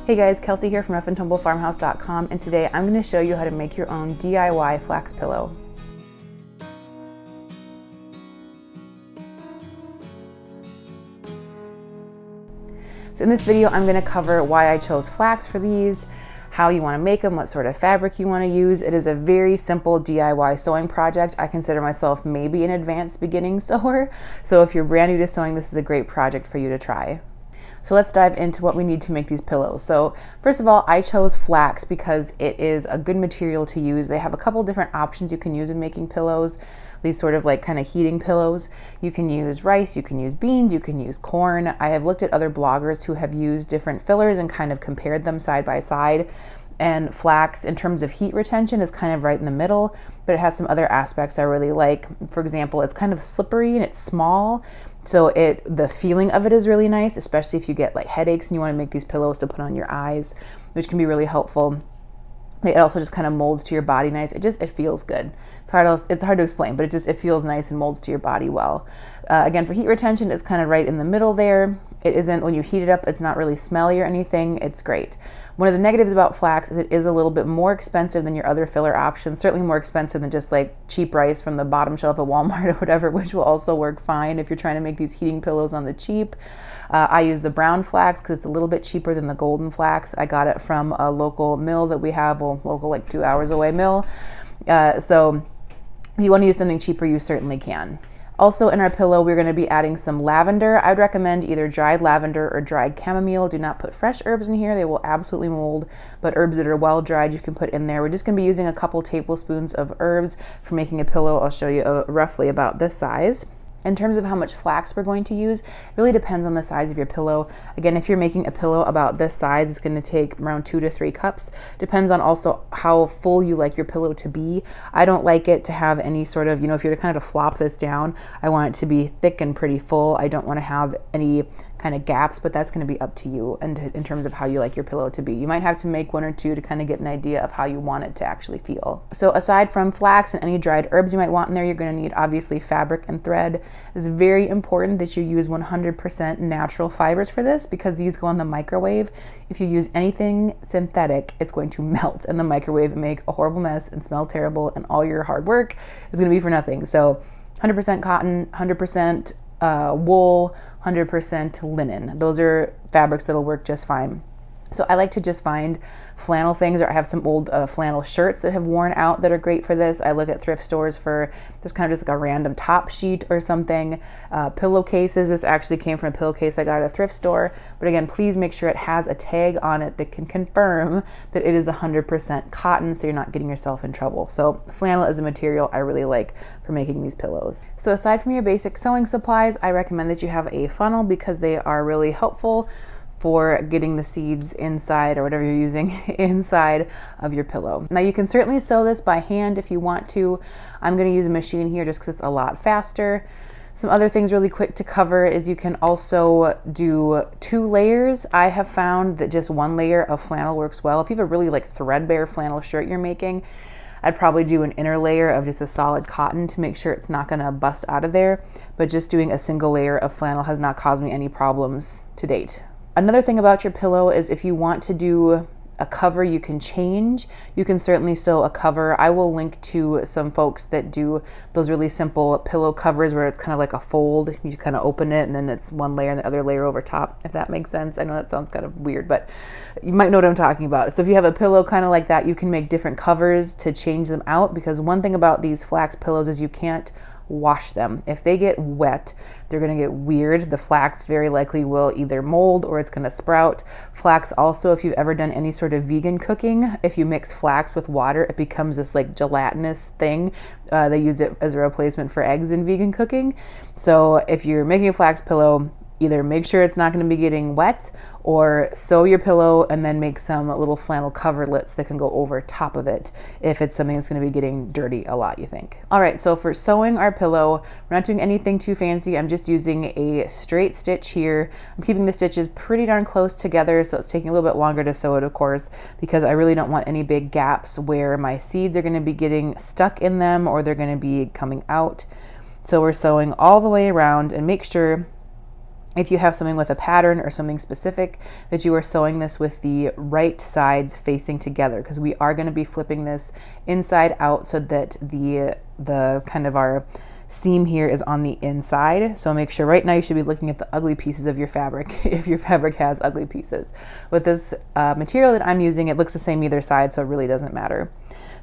Hey guys, Kelsey here from roughandtumblefarmhouse.com, and today I'm going to show you how to make your own DIY flax pillow. So in this video, I'm going to cover why I chose flax for these, how you want to make them, what sort of fabric you want to use. It is a very simple DIY sewing project. I consider myself maybe an advanced beginning sewer, so if you're brand new to sewing, this is a great project for you to try. So let's dive into what we need to make these pillows. So first of all, I chose flax because it is a good material to use. They have a couple different options you can use in making pillows, these sort of like kind of heating pillows. You can use rice, you can use beans, you can use corn. I have looked at other bloggers who have used different fillers and kind of compared them side by side. And flax, in terms of heat retention, is kind of right in the middle, but it has some other aspects I really like. For example, it's kind of slippery and it's small, so the feeling of it is really nice, especially if you get like headaches and you want to make these pillows to put on your eyes, which can be really helpful. It also just kind of molds to your body nice. It feels good. It's hard to explain, but it feels nice and molds to your body well. Again, for heat retention, it's kind of right in the middle there. It isn't, when you heat it up, it's not really smelly or anything. It's great. One of the negatives about flax is it is a little bit more expensive than your other filler options, certainly more expensive than just like cheap rice from the bottom shelf at Walmart or whatever, which will also work fine if you're trying to make these heating pillows on the cheap. I use the brown flax because it's a little bit cheaper than the golden flax. I got it from a local mill that we have, local like 2 hours away mill. So if you want to use something cheaper, you certainly can. Also in our pillow, we're going to be adding some lavender. I'd recommend either dried lavender or dried chamomile. Do not put fresh herbs in here. They will absolutely mold, but herbs that are well dried you can put in there. We're just going to be using a couple tablespoons of herbs for making a pillow. I'll show you roughly about this size. In terms of how much flax we're going to use, it really depends on the size of your pillow. Again, if you're making a pillow about this size, it's going to take around 2 to 3 cups. Depends on also how full you like your pillow to be. I don't like it to have any sort of, if you're to kind of flop this down, I want it to be thick and pretty full. I don't want to have any kind of gaps, but that's going to be up to you and in terms of how you like your pillow to be. You might have to make 1 or 2 to kind of get an idea of how you want it to actually feel. So aside from flax and any dried herbs you might want in there, you're going to need obviously fabric and thread. It's very important that you use 100% natural fibers for this because these go in the microwave. If you use anything synthetic, it's going to melt in the microwave and make a horrible mess and smell terrible, and all your hard work is going to be for nothing. So 100% cotton, 100% wool, 100% linen. Those are fabrics that'll work just fine. So I like to just find flannel things, or I have some old flannel shirts that have worn out that are great for this. I look at thrift stores for just kind of just like a random top sheet or something. Pillowcases, this actually came from a pillowcase I got at a thrift store. But again, please make sure it has a tag on it that can confirm that it is 100% cotton, so you're not getting yourself in trouble. So flannel is a material I really like for making these pillows. So aside from your basic sewing supplies, I recommend that you have a funnel because they are really helpful for getting the seeds inside, or whatever you're using, inside of your pillow. Now you can certainly sew this by hand if you want to. I'm going to use a machine here just because it's a lot faster. Some other things really quick to cover is you can also do 2 layers. I have found that just 1 layer of flannel works well. If you have a really like threadbare flannel shirt you're making, I'd probably do an inner layer of just a solid cotton to make sure it's not going to bust out of there. But just doing a single layer of flannel has not caused me any problems to date. Another thing about your pillow is if you want to do a cover you can change, you can certainly sew a cover. I will link to some folks that do those really simple pillow covers where it's kind of like a fold. You kind of open it and then it's 1 layer and the other layer over top, if that makes sense. I know that sounds kind of weird, but you might know what I'm talking about. So if you have a pillow kind of like that, you can make different covers to change them out, because one thing about these flax pillows is you can't wash them. If they get wet, they're going to get weird. The flax very likely will either mold or it's going to sprout. Flax also, if you've ever done any sort of vegan cooking, if you mix flax with water, it becomes this like gelatinous thing. They use it as a replacement for eggs in vegan cooking. So if you're making a flax pillow, either make sure it's not going to be getting wet, or sew your pillow and then make some little flannel coverlets that can go over top of it if it's something that's going to be getting dirty a lot, you think. All right, so for sewing our pillow, we're not doing anything too fancy. I'm just using a straight stitch here. I'm keeping the stitches pretty darn close together, so it's taking a little bit longer to sew it, of course, because I really don't want any big gaps where my seeds are going to be getting stuck in them or they're going to be coming out. So we're sewing all the way around, and make sure if you have something with a pattern or something specific, that you are sewing this with the right sides facing together, because we are going to be flipping this inside out so that the kind of our seam here is on the inside. So make sure right now you should be looking at the ugly pieces of your fabric if your fabric has ugly pieces. With this material that I'm using, it looks the same either side, so it really doesn't matter.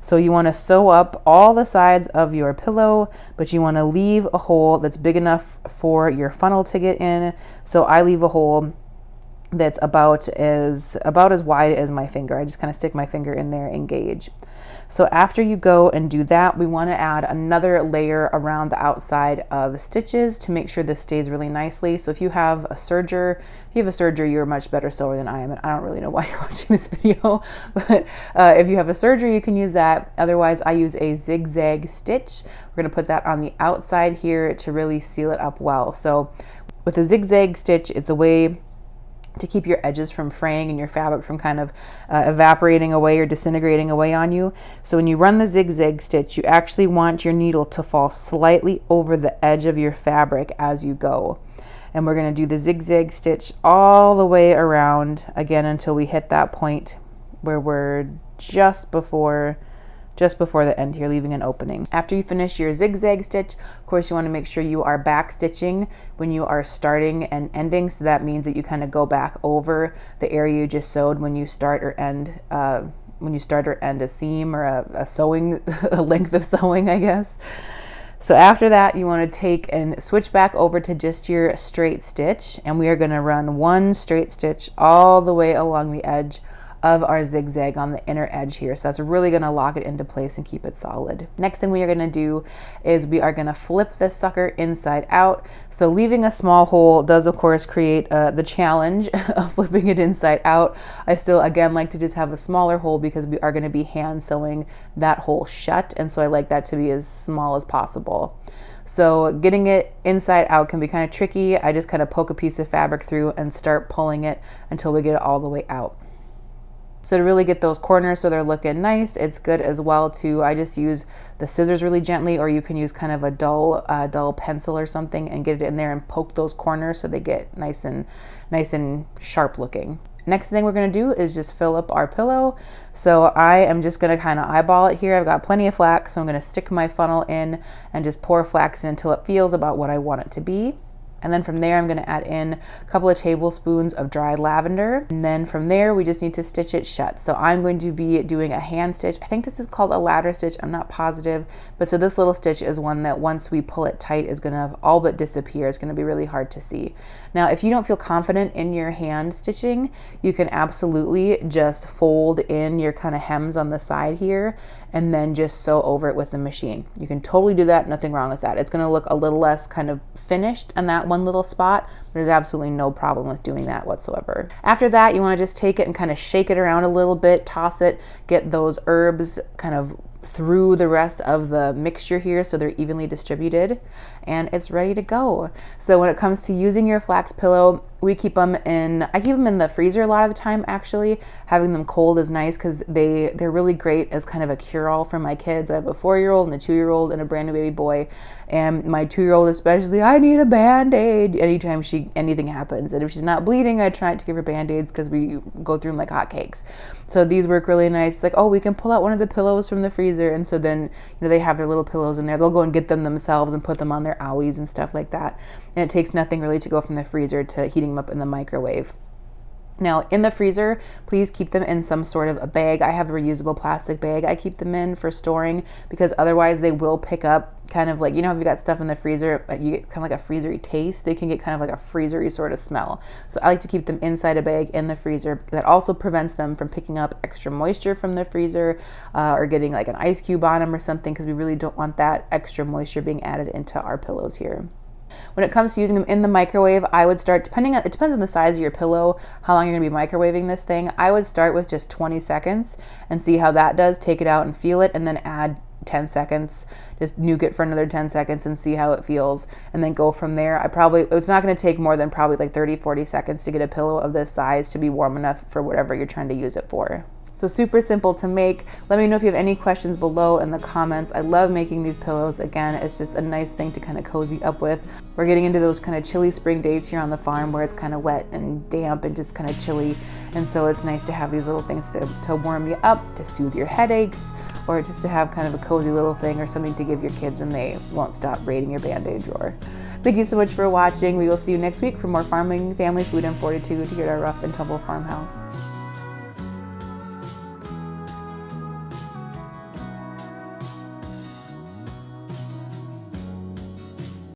So you want to sew up all the sides of your pillow, but you want to leave a hole that's big enough for your funnel to get in. So I leave a hole that's about as wide as my finger. I just kind of stick my finger in there and gauge. So after you go and do that, we want to add another layer around the outside of stitches to make sure this stays really nicely. So if you have a serger, you're a much better sewer than I am, and I don't really know why you're watching this video, but if you have a serger, you can use that. Otherwise, I use a zigzag stitch. We're going to put that on the outside here to really seal it up well. So with a zigzag stitch, it's a way to keep your edges from fraying and your fabric from kind of evaporating away or disintegrating away on you. So when you run the zigzag stitch, you actually want your needle to fall slightly over the edge of your fabric as you go. And we're going to do the zigzag stitch all the way around again until we hit that point where we're just before the end here, leaving an opening. After you finish your zigzag stitch, of course, you want to make sure you are back stitching when you are starting and ending. So that means that you kind of go back over the area you just sewed when you start or end a seam or a sewing, a length of sewing, I guess. So after that, you want to take and switch back over to just your straight stitch, and we are going to run one straight stitch all the way along the edge of our zigzag on the inner edge here. So that's really going to lock it into place and keep it solid. Next thing we are going to do is we are going to flip this sucker inside out. So leaving a small hole does of course create the challenge of flipping it inside out. I still again like to just have a smaller hole because we are going to be hand sewing that hole shut, and so I like that to be as small as possible. So getting it inside out can be kind of tricky. I just kind of poke a piece of fabric through and start pulling it until we get it all the way out. So to really get those corners so they're looking nice, it's good as well to, I just use the scissors really gently, or you can use kind of a dull pencil or something and get it in there and poke those corners so they get nice and sharp looking. Next thing we're going to do is just fill up our pillow. So I am just going to kind of eyeball it here. I've got plenty of flax, so I'm going to stick my funnel in and just pour flax in until it feels about what I want it to be. And then from there, I'm going to add in a couple of tablespoons of dried lavender. And then from there, we just need to stitch it shut. So I'm going to be doing a hand stitch. I think this is called a ladder stitch. I'm not positive. But so this little stitch is one that once we pull it tight is going to all but disappear. It's going to be really hard to see. Now, if you don't feel confident in your hand stitching, you can absolutely just fold in your kind of hems on the side here and then just sew over it with the machine. You can totally do that. Nothing wrong with that. It's going to look a little less kind of finished on that one little spot. There's absolutely no problem with doing that whatsoever. After that, you want to just take it and kind of shake it around a little bit, toss it, get those herbs kind of through the rest of the mixture here so they're evenly distributed, and it's ready to go. So when it comes to using your flax pillow, I keep them in the freezer a lot of the time. Actually, having them cold is nice because they're really great as kind of a cure-all for my kids. I have a 4-year-old and a 2-year-old and a brand new baby boy, and my 2-year-old especially, I need a Band-Aid anytime anything happens. And if she's not bleeding, I try not to give her Band-Aids because we go through them like hotcakes. So these work really nice. It's like, oh, we can pull out one of the pillows from the freezer, and so then they have their little pillows in there. They'll go and get them themselves and put them on their owies and stuff like that. And it takes nothing really to go from the freezer to heating them up in the microwave. Now, in the freezer, please keep them in some sort of a bag. I have a reusable plastic bag I keep them in for storing, because otherwise they will pick up kind of like, if you got stuff in the freezer, you get kind of like a freezery taste. They can get kind of like a freezery sort of smell. So I like to keep them inside a bag in the freezer. That also prevents them from picking up extra moisture from the freezer or getting like an ice cube on them or something, because we really don't want that extra moisture being added into our pillows here. When it comes to using them in the microwave, I would start, it depends on the size of your pillow, how long you're going to be microwaving this thing. I would start with just 20 seconds and see how that does. Take it out and feel it, and then add 10 seconds. Just nuke it for another 10 seconds and see how it feels, and then go from there. It's not going to take more than probably like 30-40 seconds to get a pillow of this size to be warm enough for whatever you're trying to use it for. So super simple to make. Let me know if you have any questions below in the comments. I love making these pillows. Again, it's just a nice thing to kind of cozy up with. We're getting into those kind of chilly spring days here on the farm where it's kind of wet and damp and just kind of chilly. And so it's nice to have these little things to warm you up, to soothe your headaches, or just to have kind of a cozy little thing or something to give your kids when they won't stop raiding your Band-Aid drawer. Thank you so much for watching. We will see you next week for more farming, family, food, and fortitude here at our rough and tumble farmhouse.